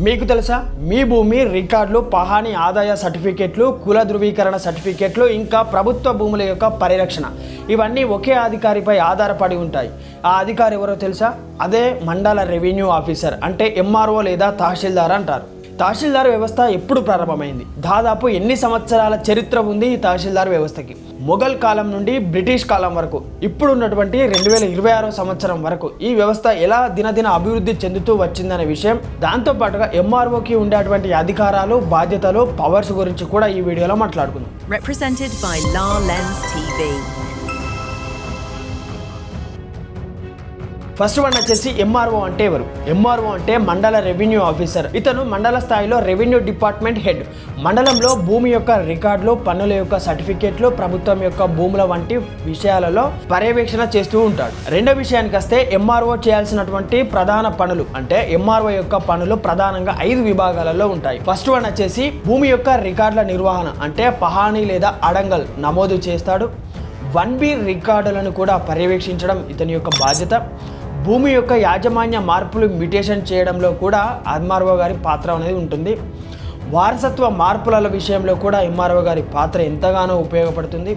మీకు తెలుసా, మీ భూమి రికార్డులు, పహాణీ ఆదాయ సర్టిఫికెట్లు, కుల ధృవీకరణ సర్టిఫికెట్లు, ఇంకా ప్రభుత్వ భూముల యొక్క పరిరక్షణ ఇవన్నీ ఒకే అధికారిపై ఆధారపడి ఉంటాయి. ఆ అధికారి ఎవరో తెలుసా? అదే మండల రెవెన్యూ ఆఫీసర్, అంటే ఎంఆర్ఓ లేదా తహసీల్దార్ అంటారు. తహసీల్దార్ వ్యవస్థ ఎప్పుడు ప్రారంభమైంది? దాదాపు ఎన్ని సంవత్సరాల చరిత్ర ఉంది ఈ తహసీల్దార్ వ్యవస్థకి? మొఘల్ కాలం నుండి బ్రిటిష్ కాలం వరకు, ఇప్పుడు ఉన్నటువంటి 2026 సంవత్సరం వరకు ఈ వ్యవస్థ ఎలా దినదిన అభివృద్ధి చెందుతూ వచ్చిందనే విషయం, దాంతోపాటుగా ఎంఆర్ఓకి ఉండేటువంటి అధికారాలు, బాధ్యతలు, పవర్స్ గురించి కూడా ఈ వీడియోలో మాట్లాడుకుందాం. Represented by La Lens TV. First one వచ్చేసి ఎంఆర్ఓ అంటే ఎవరు? ఎంఆర్ఓ అంటే మండల రెవెన్యూ ఆఫీసర్. ఇతను మండల స్థాయిలో రెవెన్యూ డిపార్ట్మెంట్ హెడ్. మండలంలో భూమి యొక్క రికార్డులు, పన్నుల యొక్క సర్టిఫికేట్లు, ప్రభుత్వం యొక్క భూముల వంటి విషయాలలో పర్యవేక్షణ చేస్తూ ఉంటాడు. రెండో విషయానికి వస్తే ఎంఆర్ఓ చేయాల్సినటువంటి ప్రధాన పనులు, అంటే ఎంఆర్ఓ యొక్క పనులు ప్రధానంగా 5 విభాగాలలో ఉంటాయి. ఫస్ట్ వన్ వచ్చేసి భూమి యొక్క రికార్డుల నిర్వహణ, అంటే పహాణీ లేదా అడంగల్ నమోదు చేస్తాడు. 1B రికార్డులను కూడా పర్యవేక్షించడం ఇతని యొక్క బాధ్యత. భూమి యొక్క యాజమాన్య మార్పులు మ్యూటేషన్ చేయడంలో కూడా ఎంఆర్ఓ గారి పాత్ర అనేది ఉంటుంది. వారసత్వ మార్పుల విషయంలో కూడా ఎంఆర్ఓ గారి పాత్ర ఎంతగానో ఉపయోగపడుతుంది.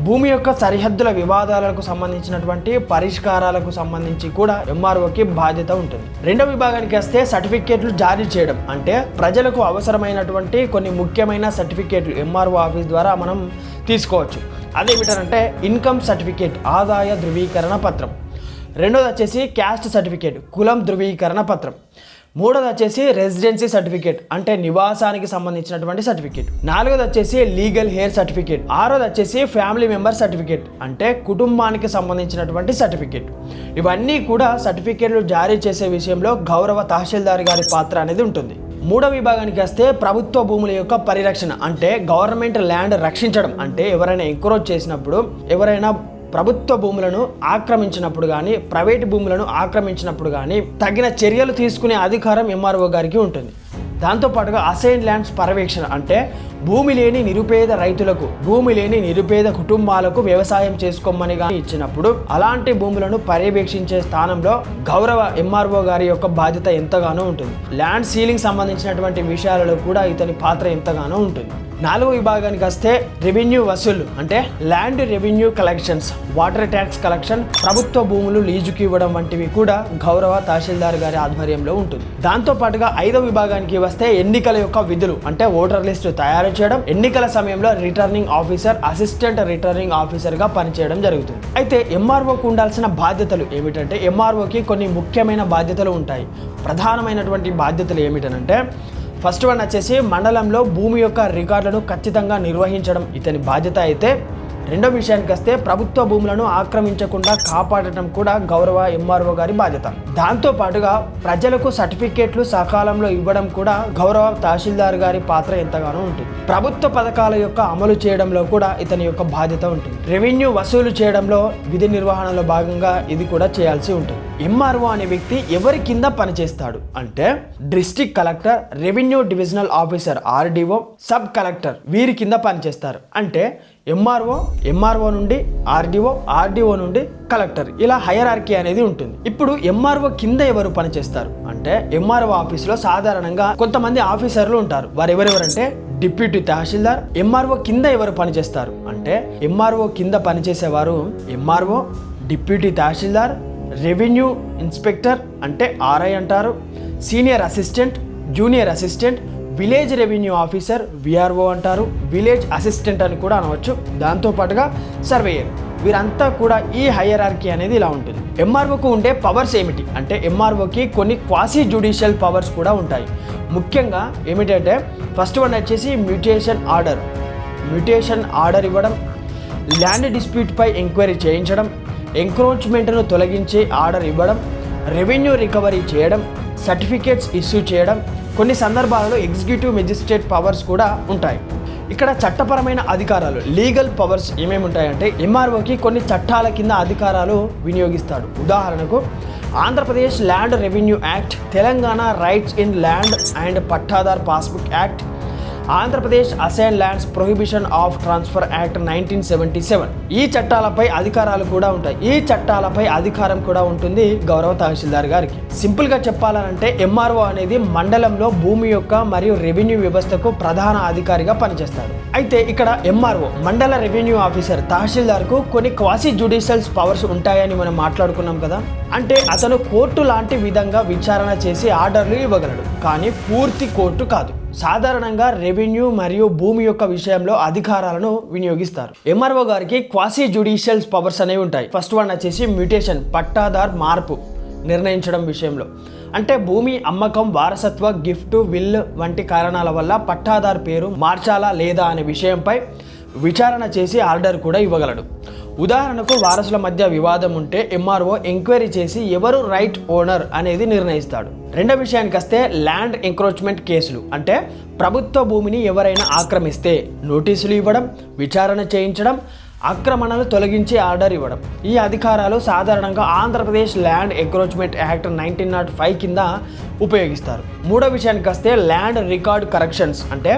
భూమి యొక్క సరిహద్దుల వివాదాలకు సంబంధించినటువంటి పరిష్కారాలకు సంబంధించి కూడా ఎంఆర్ఓకి బాధ్యత ఉంటుంది. రెండవ విభాగానికి వస్తే సర్టిఫికేట్లు జారీ చేయడం, అంటే ప్రజలకు అవసరమైనటువంటి కొన్ని ముఖ్యమైన సర్టిఫికేట్లు ఎంఆర్ఓ ఆఫీస్ ద్వారా మనం తీసుకోవచ్చు. అదేమిటంటే ఇన్కమ్ సర్టిఫికేట్, ఆదాయ ధృవీకరణ పత్రం. రెండోది వచ్చేసి క్యాస్ట్ సర్టిఫికేట్, కులం ధృవీకరణ పత్రం. మూడోది వచ్చేసి రెసిడెన్సీ సర్టిఫికేట్, అంటే నివాసానికి సంబంధించినటువంటి సర్టిఫికేట్. నాలుగోది వచ్చేసి లీగల్ హెయిర్ సర్టిఫికేట్. ఆరోది వచ్చేసి ఫ్యామిలీ మెంబర్ సర్టిఫికేట్, అంటే కుటుంబానికి సంబంధించినటువంటి సర్టిఫికేట్. ఇవన్నీ కూడా సర్టిఫికేట్లు జారీ చేసే విషయంలో గౌరవ తహసీల్దార్ గారి పాత్ర అనేది ఉంటుంది. మూడవ విభాగానికి వస్తే ప్రభుత్వ భూముల యొక్క పరిరక్షణ, అంటే గవర్నమెంట్ ల్యాండ్ రక్షించడం. అంటే ఎవరైనా ఎంక్రోచ్ చేసినప్పుడు, ఎవరైనా ప్రభుత్వ భూములను ఆక్రమించినప్పుడు కానీ, ప్రైవేట్ భూములను ఆక్రమించినప్పుడు కానీ తగిన చర్యలు తీసుకునే అధికారం ఎంఆర్ఓ గారికి ఉంటుంది. దాంతోపాటుగా అసైన్ ల్యాండ్స్ పర్యవేక్షణ, అంటే భూమి లేని నిరుపేద రైతులకు, భూమి లేని నిరుపేద కుటుంబాలకు వ్యవసాయం చేసుకోమని కానీ ఇచ్చినప్పుడు అలాంటి భూములను పర్యవేక్షించే స్థానంలో గౌరవ ఎంఆర్ఓ గారి యొక్క బాధ్యత ఎంతగానో ఉంటుంది. ల్యాండ్ సీలింగ్ సంబంధించినటువంటి విషయాలలో కూడా ఇతని పాత్ర ఎంతగానో ఉంటుంది. నాలుగో విభాగానికి వస్తే రెవెన్యూ వసూలు, అంటే land revenue collections, water tax collection, ప్రభుత్వ భూములు లీజుకి ఇవ్వడం వంటివి కూడా గౌరవ తహసీల్దార్ గారి ఆధ్వర్యంలో ఉంటుంది. దాంతోపాటుగా 5వ విభాగానికి వస్తే ఎన్నికల యొక్క విధులు, అంటే ఓటర్ లిస్టు తయారు చేయడం, ఎన్నికల సమయంలో రిటర్నింగ్ ఆఫీసర్, అసిస్టెంట్ రిటర్నింగ్ ఆఫీసర్గా పనిచేయడం జరుగుతుంది. అయితే ఎంఆర్ఓకు ఉండాల్సిన బాధ్యతలు ఏమిటంటే, ఎంఆర్ఓకి కొన్ని ముఖ్యమైన బాధ్యతలు ఉంటాయి. ప్రధానమైనటువంటి బాధ్యతలు ఏమిటంటే, ఫస్ట్ వన్ వచ్చేసి మండలంలో భూమి యొక్క రికార్డులను ఖచ్చితంగా నిర్వహించడం ఇతని బాధ్యత అయితే, రెండో విషయానికి వస్తే ప్రభుత్వ భూములను ఆక్రమించకుండా కాపాడటం కూడా గౌరవ ఎంఆర్ఓ గారి బాధ్యత. దాంతోపాటుగా ప్రజలకు సర్టిఫికేట్లు సకాలంలో ఇవ్వడం కూడా గౌరవ తహసీల్దార్ గారి పాత్ర ఎంతగానో ఉంటుంది. ప్రభుత్వ పథకాల యొక్క అమలు చేయడంలో కూడా ఇతని యొక్క బాధ్యత ఉంటుంది. రెవెన్యూ వసూలు చేయడంలో, విధి నిర్వహణలో భాగంగా ఇది కూడా చేయాల్సి ఉంటుంది. ఎంఆర్ఓ అనే వ్యక్తి ఎవరి కింద పనిచేస్తాడు అంటే, district collector, revenue divisional officer RDO, sub collector వీరి కింద పనిచేస్తారు. అంటే ఎంఆర్ఓ నుండి ఆర్డీఓ నుండి కలెక్టర్, ఇలా హైరార్కీ అనేది ఉంటుంది. ఇప్పుడు ఎంఆర్ఓ కింద ఎవరు పనిచేస్తారు అంటే, ఎంఆర్ఓ ఆఫీసులో సాధారణంగా కొంతమంది ఆఫీసర్లు ఉంటారు. వారు ఎవరెవరంటే డిప్యూటీ తహసీల్దార్. ఎంఆర్ఓ కింద ఎవరు పనిచేస్తారు అంటే, ఎంఆర్ఓ కింద పనిచేసేవారు ఎంఆర్ఓ, డిప్యూటీ తహసీల్దార్, రెవెన్యూ ఇన్స్పెక్టర్ అంటే ఆర్ఐ అంటారు, senior assistant, junior assistant, village revenue officer VRO అంటారు, విలేజ్ అసిస్టెంట్ అని కూడా అనవచ్చు. దాంతోపాటుగా సర్వేయర్. వీరంతా కూడా ఈ హైరార్కీ అనేది ఇలా ఉంటుంది. ఎంఆర్ఓకు ఉండే పవర్స్ ఏమిటి అంటే, ఎంఆర్ఓకి కొన్ని క్వాసీ జ్యుడిషియల్ పవర్స్ కూడా ఉంటాయి. ముఖ్యంగా ఏమిటంటే, ఫస్ట్ వన్ వచ్చేసి మ్యూటేషన్ ఆర్డర్ ఇవ్వడం, ల్యాండ్ డిస్ప్యూట్పై ఎంక్వైరీ చేయించడం, ఎంక్రోచ్మెంట్ను తొలగించి ఆర్డర్ ఇవ్వడం, రెవెన్యూ రికవరీ చేయడం, సర్టిఫికేట్స్ ఇష్యూ చేయడం. కొన్ని సందర్భాలలో ఎగ్జిక్యూటివ్ మెజిస్ట్రేట్ పవర్స్ కూడా ఉంటాయి. ఇక్కడ చట్టపరమైన అధికారాలు, లీగల్ పవర్స్ ఏమేమి ఉంటాయంటే, ఎంఆర్ఓకి కొన్ని చట్టాల కింద అధికారాలు వినియోగిస్తాడు. ఉదాహరణకు Andhra Pradesh land revenue act, Telangana rights in land and pattadar passbook act, Andhra Pradesh assign lands prohibition of transfer act 1977. ఈ చట్టాలపై అధికారాలు కూడా ఉంటాయి. ఈ చట్టాలపై అధికారం కూడా ఉంటుంది గౌరవ తహసీల్దార్ గారికి. సింపుల్ గా చెప్పాలంటే ఎంఆర్ఓ అనేది మండలంలో భూమి యొక్క మరియు రెవెన్యూ వ్యవస్థకు ప్రధాన అధికారిగా పనిచేస్తాడు. అయితే ఇక్కడ ఎంఆర్ఓ మండల రెవెన్యూ ఆఫీసర్ తహసీల్దార్ కు కొన్ని క్వాసి జ్యుడిషియల్ పవర్స్ ఉంటాయని మనం మాట్లాడుకున్నాం కదా. అంటే అతను కోర్టు లాంటి విధంగా విచారణ చేసి ఆర్డర్లు ఇవ్వగలడు, కానీ పూర్తి కోర్టు కాదు. సాధారణంగా రెవెన్యూ మరియు భూమి యొక్క విషయంలో అధికారాలను వినియోగిస్తారు. ఎంఆర్ఓ గారికి క్వాసి జ్యుడిషియల్ పవర్స్ అనేవి ఉంటాయి. ఫస్ట్ వన్ వచ్చేసి మ్యూటేషన్, పట్టాదార్ మార్పు నిర్ణయించడం విషయంలో. అంటే భూమి అమ్మకం, వారసత్వ, గిఫ్ట్, విల్ వంటి కారణాల వల్ల పట్టాదార్ పేరు మార్చాలా లేదా అనే విషయంపై విచారణ చేసి ఆర్డర్ కూడా ఇవ్వగలడు. ఉదాహరణకు వారసుల మధ్య వివాదం ఉంటే ఎంఆర్ఓ ఎంక్వైరీ చేసి ఎవరు రైట్ ఓనర్ అనేది నిర్ణయిస్తాడు. రెండో విషయానికి వస్తే ల్యాండ్ ఎంక్రోచ్మెంట్ కేసులు, అంటే ప్రభుత్వ భూమిని ఎవరైనా ఆక్రమిస్తే నోటీసులు ఇవ్వడం, విచారణ చేయించడం, ఆక్రమణలు తొలగించి ఆర్డర్ ఇవ్వడం. ఈ అధికారాలు సాధారణంగా ఆంధ్రప్రదేశ్ ల్యాండ్ ఎంక్రోచ్మెంట్ యాక్ట్ 1905 కింద ఉపయోగిస్తారు. మూడో విషయానికి వస్తే ల్యాండ్ రికార్డ్ కరెక్షన్స్, అంటే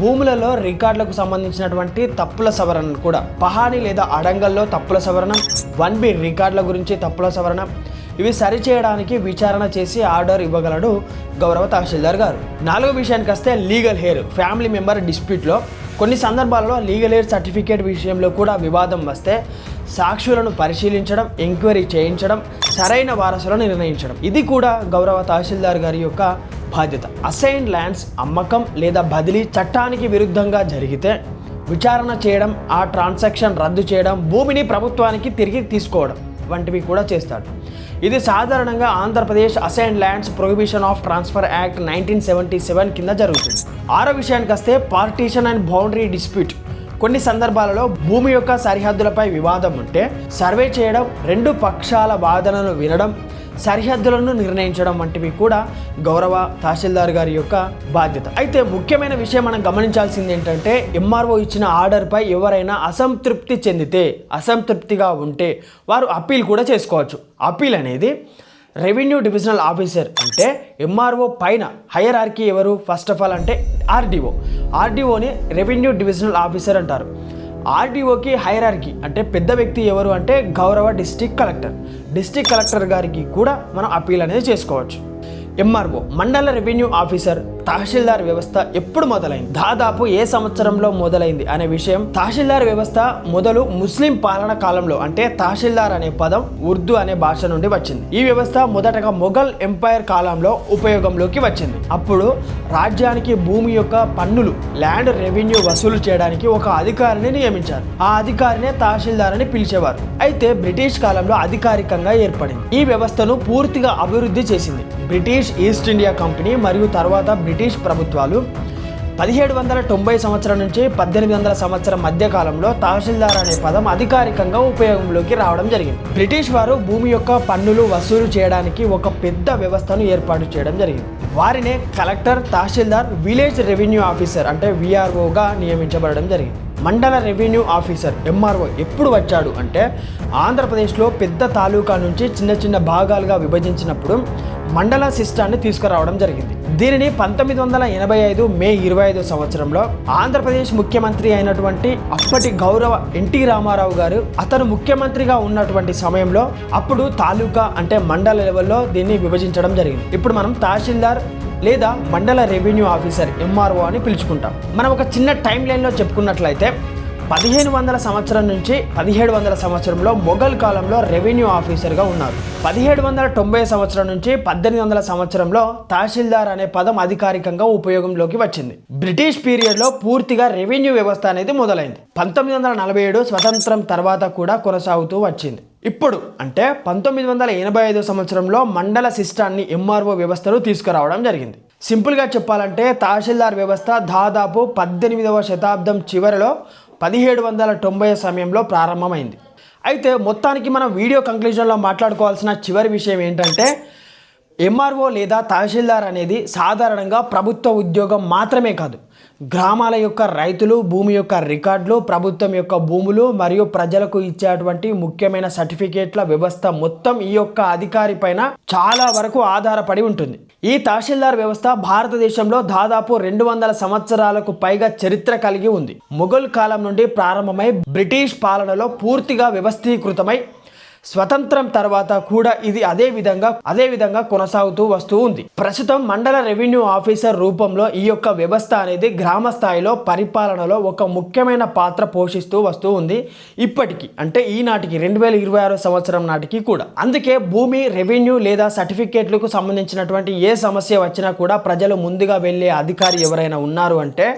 భూములలో రికార్డులకు సంబంధించినటువంటి తప్పుల సవరణ కూడా. పహాని లేదా అడంగల్లో తప్పుల సవరణ, 1B రికార్డుల గురించి తప్పుల సవరణ, ఇవి సరిచేయడానికి విచారణ చేసి ఆర్డర్ ఇవ్వగలడు గౌరవ తహసీల్దార్ గారు. నాలుగో విషయానికి వస్తే లీగల్ హెయిర్, ఫ్యామిలీ మెంబర్ డిస్ప్యూట్లో కొన్ని సందర్భాలలో లీగల్ హెయిర్ సర్టిఫికేట్ విషయంలో కూడా వివాదం వస్తే సాక్షులను పరిశీలించడం, ఎంక్వైరీ చేయించడం, సరైన వారసులను నిర్ణయించడం, ఇది కూడా గౌరవ తహసీల్దార్ గారి యొక్క బాధ్యత. అసైన్ ల్యాండ్స్ అమ్మకం లేదా బదిలీ చట్టానికి విరుద్ధంగా జరిగితే విచారణ చేయడం, ఆ ట్రాన్సాక్షన్ రద్దు చేయడం, భూమిని ప్రభుత్వానికి తిరిగి తీసుకోవడం వంటివి కూడా చేస్తాడు. ఇది సాధారణంగా Andhra Pradesh assign lands prohibition of transfer act 1977 కింద జరుగుతుంది. ఆరో విషయానికి వస్తే పార్టీషన్ అండ్ బౌండరీ డిస్ప్యూట్. కొన్ని సందర్భాలలో భూమి యొక్క సరిహద్దులపై వివాదం ఉంటే సర్వే చేయడం, రెండు పక్షాల వాదనలు వినడం, సరిహద్దులను నిర్ణయించడం వంటివి కూడా గౌరవ తహసీల్దార్ గారి యొక్క బాధ్యత. అయితే ముఖ్యమైన విషయం మనం గమనించాల్సింది ఏంటంటే ఎంఆర్ఓ ఇచ్చిన ఆర్డర్పై ఎవరైనా అసంతృప్తి చెందితే, అసంతృప్తిగా ఉంటే వారు అప్పీల్ కూడా చేసుకోవచ్చు. అప్పీల్ అనేది రెవెన్యూ డివిజనల్ ఆఫీసర్, అంటే ఎంఆర్ఓ పైన హైరార్కీ ఎవరు? ఫస్ట్ ఆఫ్ ఆల్ అంటే ఆర్డీఓని రెవెన్యూ డివిజనల్ ఆఫీసర్ అంటారు. ఆర్డీఓకి హైరార్కీ అంటే పెద్ద వ్యక్తి ఎవరు అంటే గౌరవ డిస్ట్రిక్ట్ కలెక్టర్ గారికి కూడా మనం అప్పీల్ అనేది చేసుకోవచ్చు. ఎంఆర్ఓ మండల రెవెన్యూ ఆఫీసర్ తహసీల్దార్ వ్యవస్థ ఎప్పుడు మొదలైంది, దాదాపు ఏ సంవత్సరంలో మొదలైంది అనే విషయం. తహసీల్దార్ వ్యవస్థ మొదలు ముస్లిం పాలన కాలంలో, అంటే తహసీల్దార్ అనే పదం ఉర్దూ అనే భాష నుండి వచ్చింది. ఈ వ్యవస్థ మొదటగా మొఘల్ ఎంపైర్ కాలంలో ఉపయోగంలోకి వచ్చింది. అప్పుడు రాజ్యానికి భూమి యొక్క పన్నులు, ల్యాండ్ రెవెన్యూ వసూలు చేయడానికి ఒక అధికారిని నియమించారు. ఆ అధికారినే తహసీల్దార్ అని పిలిచేవారు. అయితే బ్రిటిష్ కాలంలో అధికారికంగా ఏర్పడింది. ఈ వ్యవస్థను పూర్తిగా అభివృద్ధి చేసింది బ్రిటిష్ ఈస్ట్ ఇండియా కంపెనీ మరియు తర్వాత బ్రిటిష్ ప్రభుత్వాలు. 1790 సంవత్సరం నుంచి 1800 సంవత్సరం మధ్య కాలంలో తహసీల్దార్ అనే పదం అధికారికంగా ఉపయోగంలోకి రావడం జరిగింది. బ్రిటిష్ వారు భూమి యొక్క పన్నులు వసూలు చేయడానికి ఒక పెద్ద వ్యవస్థను ఏర్పాటు చేయడం జరిగింది. వారినే కలెక్టర్, తహసీల్దార్, విలేజ్ రెవెన్యూ ఆఫీసర్ అంటే విఆర్ఓగా నియమించబడడం జరిగింది. మండల రెవెన్యూ ఆఫీసర్ ఎంఆర్ఓ ఎప్పుడు వచ్చాడు అంటే ఆంధ్రప్రదేశ్లో పెద్ద తాలూకా నుంచి చిన్న చిన్న భాగాలుగా విభజించినప్పుడు మండల సిస్టాన్ని తీసుకురావడం జరిగింది. దీనిని 1985 మే 25 సంవత్సరంలో ఆంధ్రప్రదేశ్ ముఖ్యమంత్రి అయినటువంటి అప్పటి గౌరవ ఎన్టీ రామారావు గారు, అతను ముఖ్యమంత్రిగా ఉన్నటువంటి సమయంలో అప్పుడు తాలూకా అంటే మండల లెవెల్లో దీన్ని విభజించడం జరిగింది. ఇప్పుడు మనం తహసీల్దార్ లేదా మండల రెవెన్యూ ఆఫీసర్ ఎంఆర్ఓ అని పిలుచుకుంటాం. మనం ఒక చిన్న టైం లైన్లో చెప్పుకున్నట్లయితే 1500 సంవత్సరం నుంచి 1700 సంవత్సరంలో మొఘల్ కాలంలో రెవెన్యూ ఆఫీసర్గా ఉన్నారు. 1790 సంవత్సరం నుంచి 1800 సంవత్సరంలో తహసీల్దార్ అనే పదం అధికారికంగా ఉపయోగంలోకి వచ్చింది. బ్రిటిష్ పీరియడ్లో పూర్తిగా రెవెన్యూ వ్యవస్థ అనేది మొదలైంది. 1947 స్వతంత్రం తర్వాత కూడా కొనసాగుతూ వచ్చింది. ఇప్పుడు అంటే 1985 సంవత్సరంలో మండల సిస్టాన్ని ఎంఆర్ఓ వ్యవస్థను తీసుకురావడం జరిగింది. సింపుల్గా చెప్పాలంటే తహసీల్దార్ వ్యవస్థ దాదాపు 18వ శతాబ్దం చివరిలో 1790 సమయంలో ప్రారంభమైంది. అయితే మొత్తానికి మనం వీడియో కంక్లూజన్లో మాట్లాడుకోవాల్సిన చివరి విషయం ఏంటంటే ఎంఆర్ఓ లేదా తహసీల్దార్ అనేది సాధారణంగా ప్రభుత్వ ఉద్యోగం మాత్రమే కాదు, గ్రామాల యొక్క రైతులు, భూమి యొక్క రికార్డులు, ప్రభుత్వం యొక్క భూములు మరియు ప్రజలకు ఇచ్చేటువంటి ముఖ్యమైన సర్టిఫికేట్ల వ్యవస్థ మొత్తం ఈ యొక్క అధికారి పైన చాలా వరకు ఆధారపడి ఉంటుంది. ఈ తహసీల్దార్ వ్యవస్థ భారతదేశంలో దాదాపు 200 సంవత్సరాలకు పైగా చరిత్ర కలిగి ఉంది. మొఘల్ కాలం నుండి ప్రారంభమై బ్రిటిష్ పాలనలో పూర్తిగా వ్యవస్థీకృతమై స్వతంత్రం తర్వాత కూడా ఇది అదే విధంగా కొనసాగుతూ వస్తూ ఉంది. ప్రస్తుతం మండల రెవెన్యూ ఆఫీసర్ రూపంలో ఈ యొక్క వ్యవస్థ అనేది గ్రామ స్థాయిలో పరిపాలనలో ఒక ముఖ్యమైన పాత్ర పోషిస్తూ వస్తూ ఉంది. ఇప్పటికీ అంటే ఈనాటికి 2026 సంవత్సరం నాటికి కూడా. అందుకే భూమి, రెవెన్యూ లేదా సర్టిఫికేట్లకు సంబంధించినటువంటి ఏ సమస్య వచ్చినా కూడా ప్రజలు ముందుగా వెళ్ళే అధికారి ఎవరైనా ఉన్నారు అంటే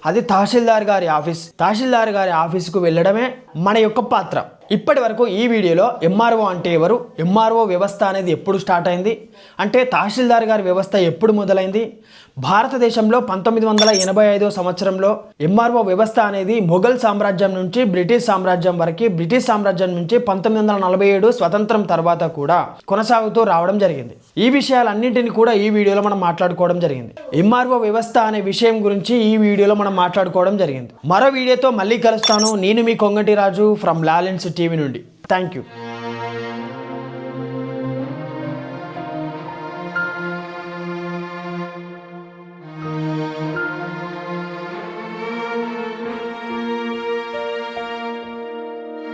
అది తహసీల్దార్ గారి ఆఫీస్. తహసీల్దార్ గారి ఆఫీసుకు వెళ్ళడమే మన యొక్క పాత్ర. ఇప్పటి వరకు ఈ వీడియోలో ఎంఆర్ఓ అంటే ఎవరు, ఎంఆర్ఓ వ్యవస్థ అనేది ఎప్పుడు స్టార్ట్ అయింది, అంటే తహసీల్దార్ గారి వ్యవస్థ ఎప్పుడు మొదలైంది, భారతదేశంలో 1985 సంవత్సరంలో ఎంఆర్ఓ వ్యవస్థ అనేది మొఘల్ సామ్రాజ్యం నుంచి బ్రిటిష్ సామ్రాజ్యం వరకు, బ్రిటిష్ సామ్రాజ్యం నుంచి 1947 స్వతంత్రం తర్వాత కూడా కొనసాగుతూ రావడం జరిగింది. ఈ విషయాలన్నింటినీ కూడా ఈ వీడియోలో మనం మాట్లాడుకోవడం జరిగింది. ఎంఆర్ఓ వ్యవస్థ అనే విషయం గురించి ఈ వీడియోలో మనం మాట్లాడుకోవడం జరిగింది. మరో వీడియోతో మళ్ళీ కలుస్తాను. నేను మీ కొంగటి రాజు ఫ్రమ్ లాలెన్స్ టీవీ నుండి. Thank you.